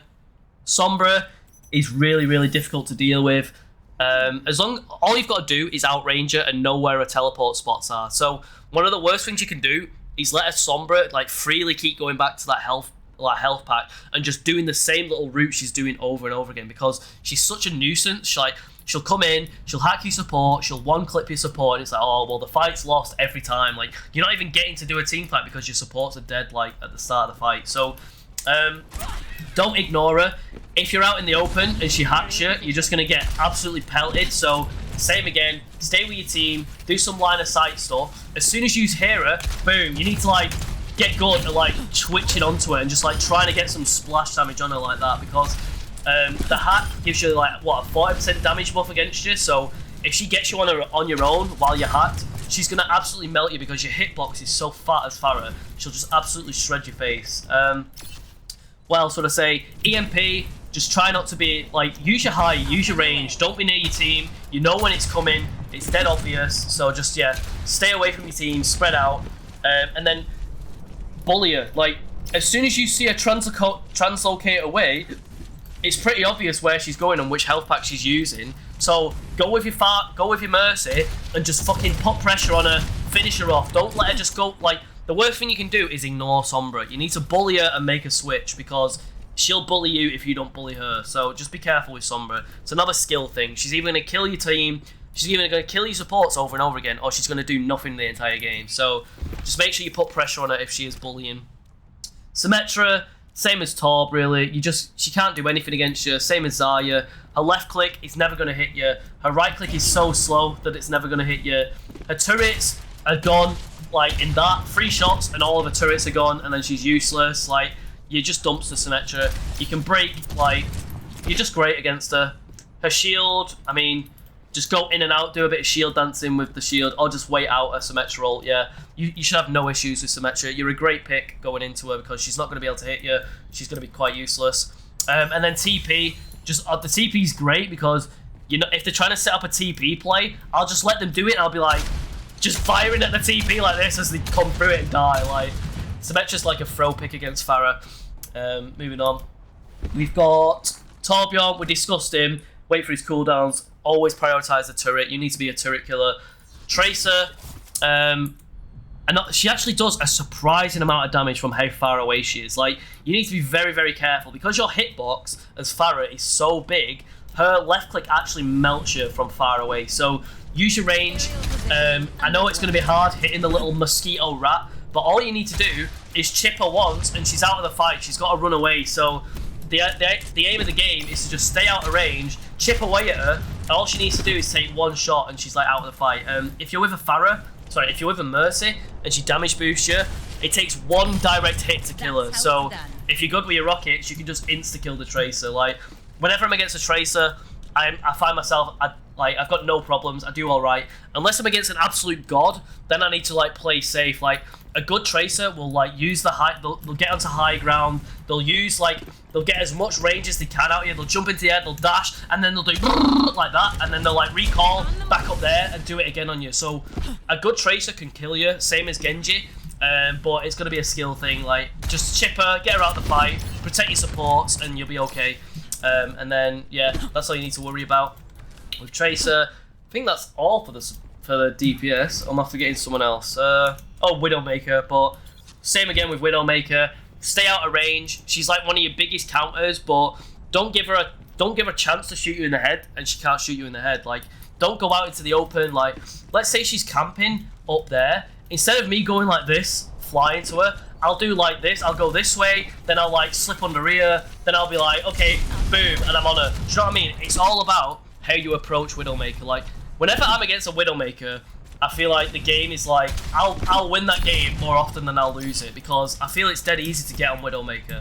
Sombra is really, really difficult to deal with. All you've got to do is outrange her and know where her teleport spots are. So one of the worst things you can do is let a Sombra like freely keep going back to that health pack and just doing the same little route she's doing over and over again, because she's such a nuisance. She'll come in, she'll hack your support, she'll one-clip your support, and it's like, oh, well, the fight's lost every time. Like, you're not even getting to do a team fight because your supports are dead, like, at the start of the fight. So, don't ignore her. If you're out in the open and she hacks you, you're just going to get absolutely pelted. So, same again, stay with your team, do some line of sight stuff. As soon as you hear her, boom, you need to, like, get good at, like, twitching onto her and just, like, trying to get some splash damage on her like that, because the hack gives you like, what, a 40% damage buff against you. So if she gets you on your own while you're hacked, she's gonna absolutely melt you because your hitbox is so fat as Pharah. She'll just absolutely shred your face. What else would I say? EMP, just try not to be like, use your height, use your range, don't be near your team. You know when it's coming, it's dead obvious. So just, yeah, stay away from your team, spread out, and then bully her. Like, as soon as you see her translocate away, it's pretty obvious where she's going and which health pack she's using. So go with your Mercy and just fucking put pressure on her, finish her off. Don't let her just go. Like, the worst thing you can do is ignore Sombra. You need to bully her and make her switch, because she'll bully you if you don't bully her. So just be careful with Sombra. It's another skill thing. She's either going to kill your team, she's either going to kill your supports over and over again, or she's going to do nothing the entire game. So just make sure you put pressure on her if she is bullying. Symmetra, same as Torb, really. She can't do anything against you. Same as Zarya. Her left click is never going to hit you. Her right click is so slow that it's never going to hit you. Her turrets are gone, like, in that. 3 shots and all of her turrets are gone, and then she's useless. Like, you just dumps the Symmetra. You can break, like, you're just great against her. Her shield, I mean, just go in and out, do a bit of shield dancing with the shield, or just wait out a Symmetra ult. Yeah, you should have no issues with Symmetra. You're a great pick going into her because she's not going to be able to hit you. She's going to be quite useless. And then TP, just the TP's great because, you know, if they're trying to set up a TP play, I'll just let them do it. And I'll be like, just firing at the TP like this as they come through it and die. Like, Symmetra's like a throw pick against Pharah. Moving on, we've got Torbjorn. We discussed him. Wait for his cooldowns. Always prioritize the turret. You need to be a turret killer. Tracer, and she actually does a surprising amount of damage from how far away she is. Like, you need to be very, very careful because your hitbox as Pharah is so big. Her left click actually melts you from far away. So use your range. I know it's going to be hard hitting the little mosquito rat, but all you need to do is chip her once, and she's out of the fight. She's got to run away. So the aim of the game is to just stay out of range, chip away at her, and all she needs to do is take 1 shot and she's like out of the fight. If you're with a Mercy and she damage boosts you, it takes 1 direct hit to kill her. So if you're good with your rockets, you can just insta-kill the Tracer. Like, whenever I'm against a Tracer, I find myself, I've got no problems, I do alright. Unless I'm against an absolute god, then I need to like play safe. Like, a good Tracer will like use the they'll get onto high ground, they'll get as much range as they can out here, they'll jump into the air, they'll dash, and then they'll do like that, and then they'll like recall back up there and do it again on you. So a good Tracer can kill you, same as Genji, but it's going to be a skill thing. Like, just chip her, get her out of the fight, protect your supports, and you'll be okay. And then, yeah, that's all you need to worry about with Tracer. I think that's all for the DPS. I'm not forgetting someone else. Widowmaker, but same again with Widowmaker. Stay out of range. She's like one of your biggest counters, but don't give her a chance to shoot you in the head, and she can't shoot you in the head. Like, don't go out into the open. Like, let's say she's camping up there. Instead of me going like this, flying to her, I'll do like this. I'll go this way, then I'll like slip under here, then I'll be like, okay, boom, and I'm on her. Do you know what I mean? It's all about how you approach Widowmaker. Like, whenever I'm against a Widowmaker, I feel like the game is like, I'll win that game more often than I'll lose it, because I feel it's dead easy to get on Widowmaker.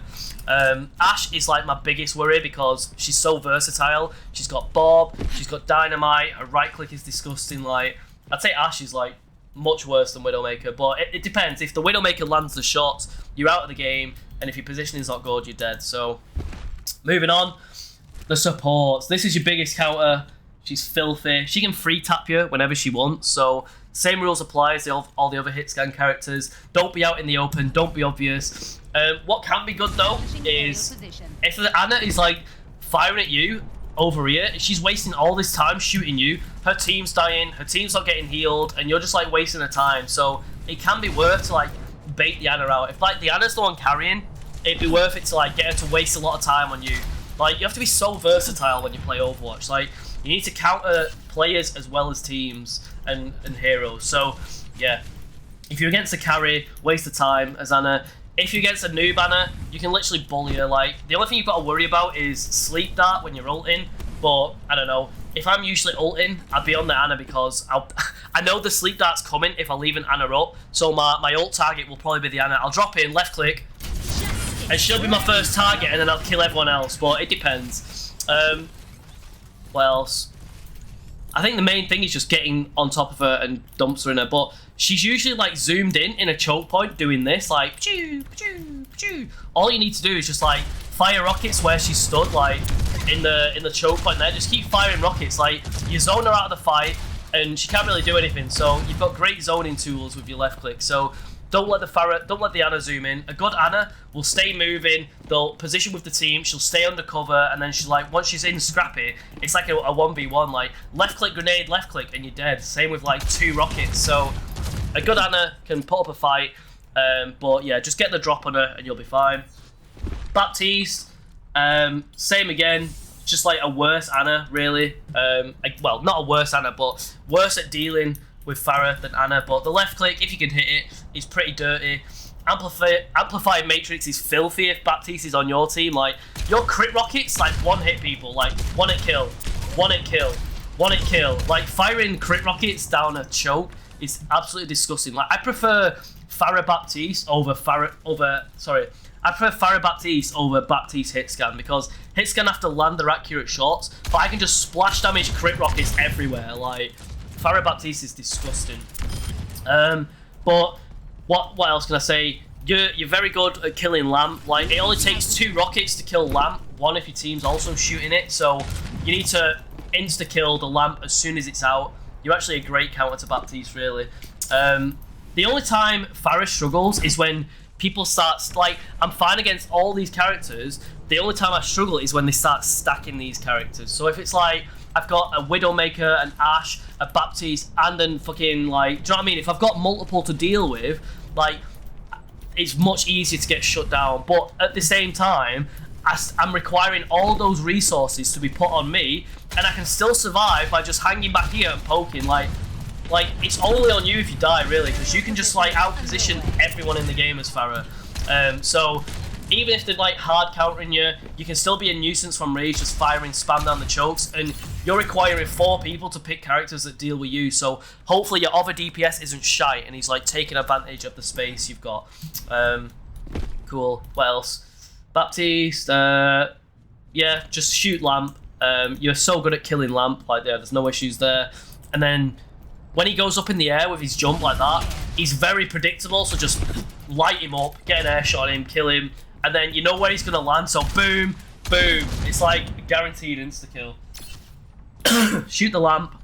Ashe is like my biggest worry because she's so versatile. She's got Bob, she's got Dynamite, her right click is disgusting. Like, I'd say Ashe is like much worse than Widowmaker, but it depends. If the Widowmaker lands the shot, you're out of the game, and if your positioning's not good, you're dead. So, moving on, the supports. This is your biggest counter. She's filthy. She can free tap you whenever she wants. So same rules apply as all the other hit scan characters. Don't be out in the open. Don't be obvious. What can be good though is if Ana is like firing at you over here, she's wasting all this time shooting you. Her team's dying. Her team's not getting healed, and you're just like wasting her time. So it can be worth to like bait the Ana out. If like the Ana's the one carrying, it'd be worth it to like get her to waste a lot of time on you. Like, you have to be so versatile when you play Overwatch. Like, you need to counter players as well as teams and heroes. So, yeah. If you're against a carry, waste of time as Ana. If you're against a noob Ana, you can literally bully her. Like, the only thing you've got to worry about is sleep dart when you're ulting. But, I don't know. If I'm usually ulting, I'd be on the Ana because I know the sleep dart's coming if I leave an Ana up. So my ult target will probably be the Ana. I'll drop in, left click, and she'll be my first target, and then I'll kill everyone else. But it depends. What else? I think the main thing is just getting on top of her and dumps her in her. But she's usually like zoomed in a choke point doing this, like choo, choo, choo. All you need to do is just like fire rockets where she's stood, like in the choke point there. Just keep firing rockets. Like, you zone her out of the fight, and she can't really do anything. So you've got great zoning tools with your left click. So don't let the Ana zoom in. A good Ana will stay moving. They'll position with the team. She'll stay under cover, and then she's like, once she's in Scrappy, it's like a 1v1. Like, left click grenade, left click, and you're dead. Same with like 2 rockets. So a good Ana can put up a fight. But yeah, just get the drop on her, and you'll be fine. Baptiste, same again. just like a worse Ana, really. Well, not a worse Ana, but worse at dealing with Pharah than Ana. But the left click, if you can hit it, is pretty dirty. Amplified Matrix is filthy if Baptiste is on your team. Like, your crit rockets, like, one-hit people. Like, one-hit kill, one-hit kill, one-hit kill. Like, firing crit rockets down a choke is absolutely disgusting. Like, I prefer Pharah Baptiste over I prefer Pharah Baptiste over Baptiste Hitscan, because Hitscan have to land their accurate shots, but I can just splash damage crit rockets everywhere. Like, Pharah Baptiste is disgusting. But what else can I say? You're very good at killing Lamp. Like, it only takes 2 rockets to kill Lamp, 1 if your team's also shooting it, so you need to insta-kill the Lamp as soon as it's out. You're actually a great counter to Baptiste, really. The only time Pharah struggles is when people start, like, I'm fine against all these characters. The only time I struggle is when they start stacking these characters. So if it's like, I've got a Widowmaker, an Ashe, a Baptiste, and then fucking, like, do you know what I mean? If I've got multiple to deal with, like, it's much easier to get shut down. But at the same time, I'm requiring all those resources to be put on me, and I can still survive by just hanging back here and poking. Like it's only on you if you die, really, because you can just, like, out-position everyone in the game as Pharah. So even if they're, like, hard countering you, you can still be a nuisance from Rage, just firing spam down the chokes, and you're requiring 4 people to pick characters that deal with you. So hopefully your other DPS isn't shite, and he's, like, taking advantage of the space you've got. Cool. What else? Baptiste. Yeah, just shoot Lamp. You're so good at killing Lamp. Like, there's no issues there. And then when he goes up in the air with his jump like that, he's very predictable, so just light him up, get an air shot on him, kill him, and then you know where he's going to land, so boom, boom. It's like guaranteed insta-kill. Shoot the Lamp,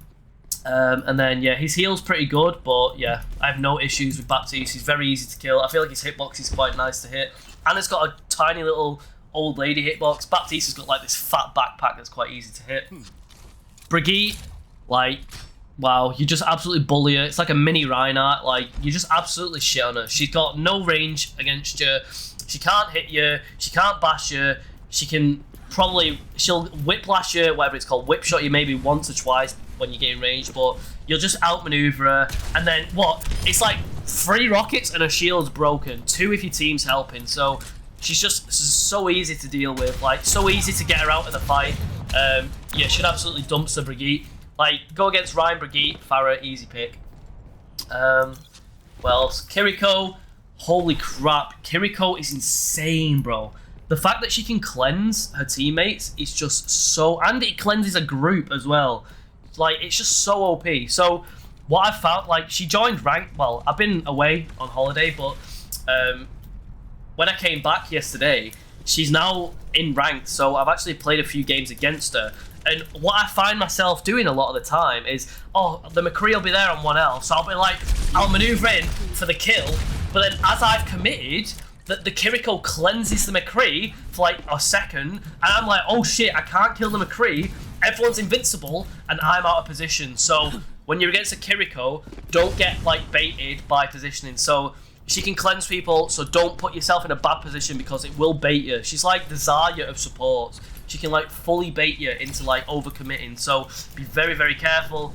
and then, yeah, his heal's pretty good, but, yeah, I have no issues with Baptiste. He's very easy to kill. I feel like his hitbox is quite nice to hit, and it's got a tiny little old lady hitbox. Baptiste has got, like, this fat backpack that's quite easy to hit. Brigitte, like, wow, you just absolutely bully her. It's like a mini Reinhardt. Like, you just absolutely shit on her. She's got no range against you. She can't hit you. She can't bash you. She'll whiplash you, whatever it's called, whip shot you maybe once or twice when you get in range, but you'll just outmaneuver her. And then, what? It's like 3 rockets and her shield's broken. 2 if your team's helping. So she's just so easy to deal with. Like, so easy to get her out of the fight. Yeah, should absolutely dump the Brigitte. Like, go against Ryan, Brigitte, Pharah, easy pick. What else? Kiriko, holy crap. Kiriko is insane, bro. The fact that she can cleanse her teammates is just so... And it cleanses a group as well. Like, it's just so OP. So, what I found, like, she joined rank... Well, I've been away on holiday, but when I came back yesterday, she's now in ranked, so I've actually played a few games against her. And what I find myself doing a lot of the time is, oh, the McCree will be there on 1L, so I'll be like, I'll maneuver in for the kill, but then as I've committed, the Kiriko cleanses the McCree for like a second, and I'm like, oh shit, I can't kill the McCree, everyone's invincible, and I'm out of position. So when you're against a Kiriko, don't get like baited by positioning. So she can cleanse people, so don't put yourself in a bad position because it will bait you. She's like the Zarya of supports. She can like fully bait you into like overcommitting, so be very, very careful.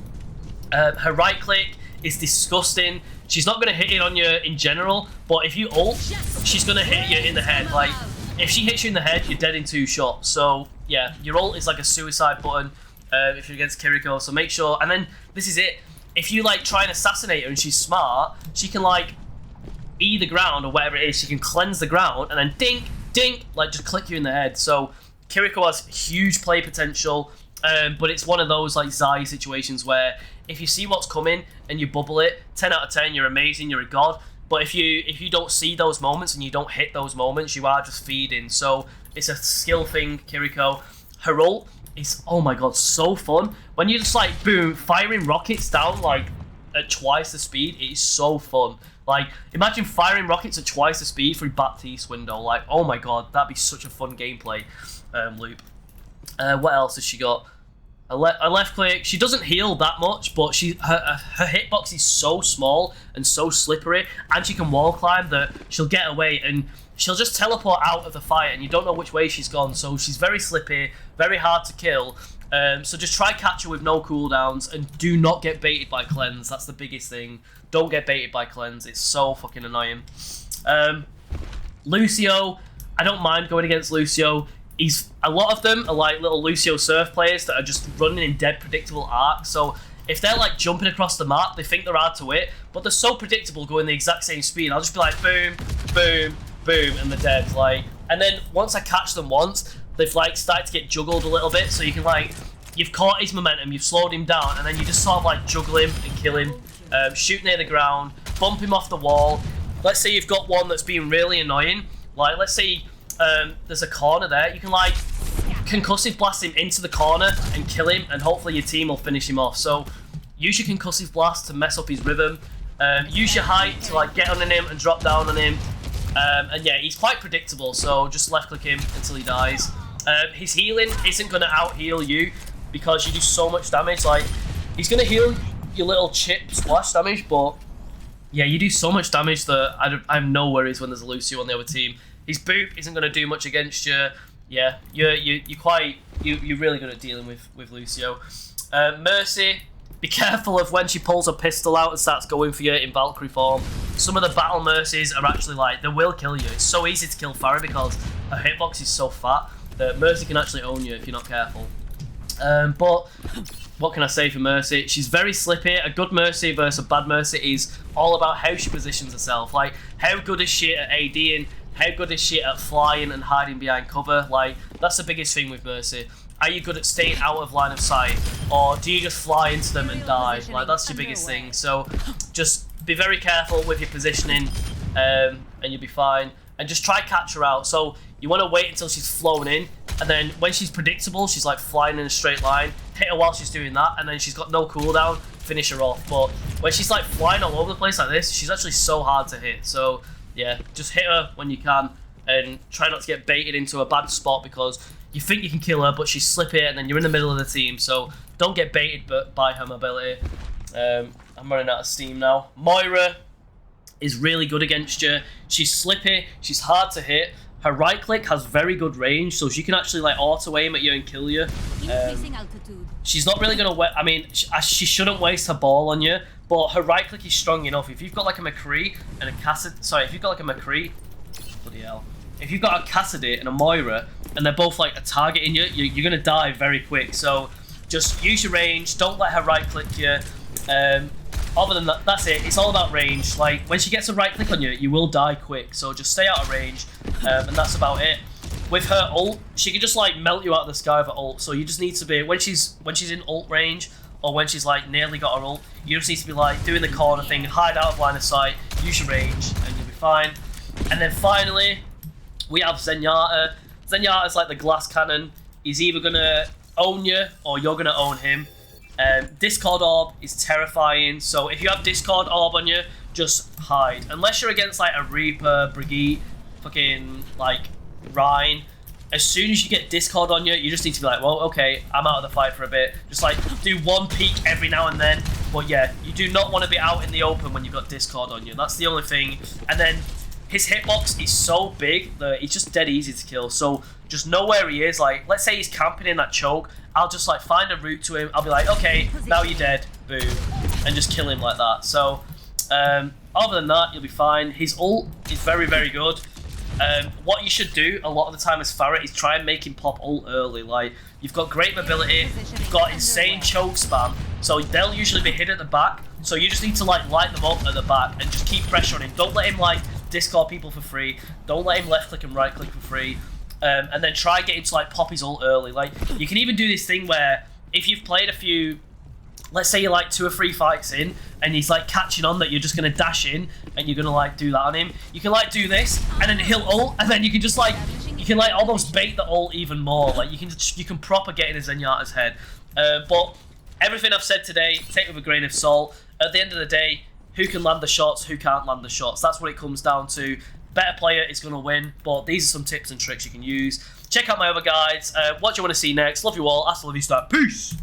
Her right click is disgusting. She's not going to hit it on you in general, but if you ult, she's going to hit you in the head. Like, if she hits you in the head, you're dead in 2 shots. So yeah, your ult is like a suicide button if you're against Kiriko, so make sure. And then this is it, if you like try and assassinate her and she's smart, she can like E the ground or whatever it is, she can cleanse the ground and then dink, dink, like just click you in the head. So Kiriko has huge play potential, but it's one of those like Zarya situations where if you see what's coming and you bubble it, 10 out of 10, you're amazing, you're a god. But if you don't see those moments and you don't hit those moments, you are just feeding. So it's a skill thing, Kiriko. Her ult is, oh my god, so fun. When you just like, boom, firing rockets down like at twice the speed, it is so fun. Like, imagine firing rockets at twice the speed through Baptiste window. Like, oh my god, that'd be such a fun gameplay loop. What else has she got? A left click. She doesn't heal that much, but her hitbox is so small and so slippery, and she can wall climb that she'll get away. And she'll just teleport out of the fight and you don't know which way she's gone. So she's very slippy, very hard to kill. So just try catch her with no cooldowns and do not get baited by cleanse. That's the biggest thing. Don't get baited by cleanse. It's so fucking annoying. Lucio, I don't mind going against Lucio. A lot of them are like little Lucio Surf players that are just running in dead predictable arcs. So if they're like jumping across the map, they think they're hard to hit, but they're so predictable going the exact same speed. I'll just be like boom, boom, boom, and they're dead. Like, and then once I catch them once, they've like started to get juggled a little bit. So you can like, you've caught his momentum, you've slowed him down, and then you just sort of like juggle him and kill him, shoot near the ground, bump him off the wall. Let's say you've got one that's being really annoying. Like, let's say there's a corner there. You can like concussive blast him into the corner and kill him, and hopefully your team will finish him off. So use your concussive blast to mess up his rhythm. Use your height to like get on him and drop down on him. And yeah, he's quite predictable, so just left click him until he dies. His healing isn't going to out heal you because you do so much damage. Like, he's going to heal your little chip splash damage, but yeah, you do so much damage that I have no worries when there's a Lucio on the other team. His boop isn't going to do much against you. Yeah, you're really good at dealing with Lucio. Mercy, be careful of when she pulls a pistol out and starts going for you in Valkyrie form. Some of the battle Mercies are actually like, they will kill you. It's so easy to kill Pharah because her hitbox is so fat that Mercy can actually own you if you're not careful. But what can I say for Mercy? She's very slippy. A good Mercy versus a bad Mercy is all about how she positions herself. Like, how good is she at ADing? How good is she at flying and hiding behind cover? Like, that's the biggest thing with Mercy. Are you good at staying out of line of sight? Or do you just fly into them and die? Like, that's your biggest thing. So just be very careful with your positioning, and you'll be fine. And just try catch her out. So you want to wait until she's flown in, and then when she's predictable, she's like flying in a straight line. Hit her while she's doing that, and then she's got no cooldown, finish her off. But when she's like flying all over the place like this, she's actually so hard to hit. So yeah, just hit her when you can, and try not to get baited into a bad spot because you think you can kill her, but she's slippy, and then you're in the middle of the team. So don't get baited by her mobility. I'm running out of steam now. Moira is really good against you. She's slippy, she's hard to hit. Her right click has very good range, so she can actually like auto aim at you and kill you. She's not really gonna. I mean, she shouldn't waste her ball on you, but her right click is strong enough. If you've got like a McCree and a Cassidy, if you've got like a McCree, bloody hell. If you've got a Cassidy and a Moira, and they're both like a targeting you, you're gonna die very quick. So just use your range. Don't let her right click you. Other than that, that's it. It's all about range. Like, when she gets a right click on you, you will die quick. So just stay out of range, and that's about it. With her ult, she can just like melt you out of the sky with her ult. So you just need to be, when she's in ult range, or when she's like nearly got her ult, you just need to be like doing the corner thing, hide out of line of sight, use your range, and you'll be fine. And then finally, we have Zenyatta. Zenyatta's like the glass cannon. He's either gonna own you or you're gonna own him. Discord Orb is terrifying, so if you have Discord Orb on you, just hide. Unless you're against like a Reaper, Brigitte, fucking like Rhine, as soon as you get Discord on you, you just need to be like, well, okay, I'm out of the fight for a bit. Just like do one peek every now and then. But yeah, you do not want to be out in the open when you've got Discord on you. That's the only thing. And then his hitbox is so big that it's just dead easy to kill. So just know where he is. Like, let's say he's camping in that choke. I'll just like find a route to him. I'll be like, okay, now you're dead. Boom. And just kill him like that. So other than that, you'll be fine. His ult is very, very good. What you should do a lot of the time as Pharah is try and make him pop ult early. Like, you've got great mobility, you've got insane choke spam, so they'll usually be hit at the back. So you just need to like light them up at the back and just keep pressure on him. Don't let him like Discord people for free. Don't let him left click and right click for free. And then try getting to like pop his ult early. Like, you can even do this thing where if you've played a few, let's say you're like 2 or 3 fights in and he's like catching on that you're just gonna dash in and you're gonna like do that on him, you can like do this and then he'll ult, and then you can just like, you can like almost bait the ult even more. Like, you can proper get in a Zenyatta's head. But everything I've said today, take it with a grain of salt. At the end of the day, who can land the shots, who can't land the shots, that's what it comes down to. Better player is going to win, but these are some tips and tricks you can use. Check out my other guides. What do you want to see next? Love you all. Hasta la vista. Peace!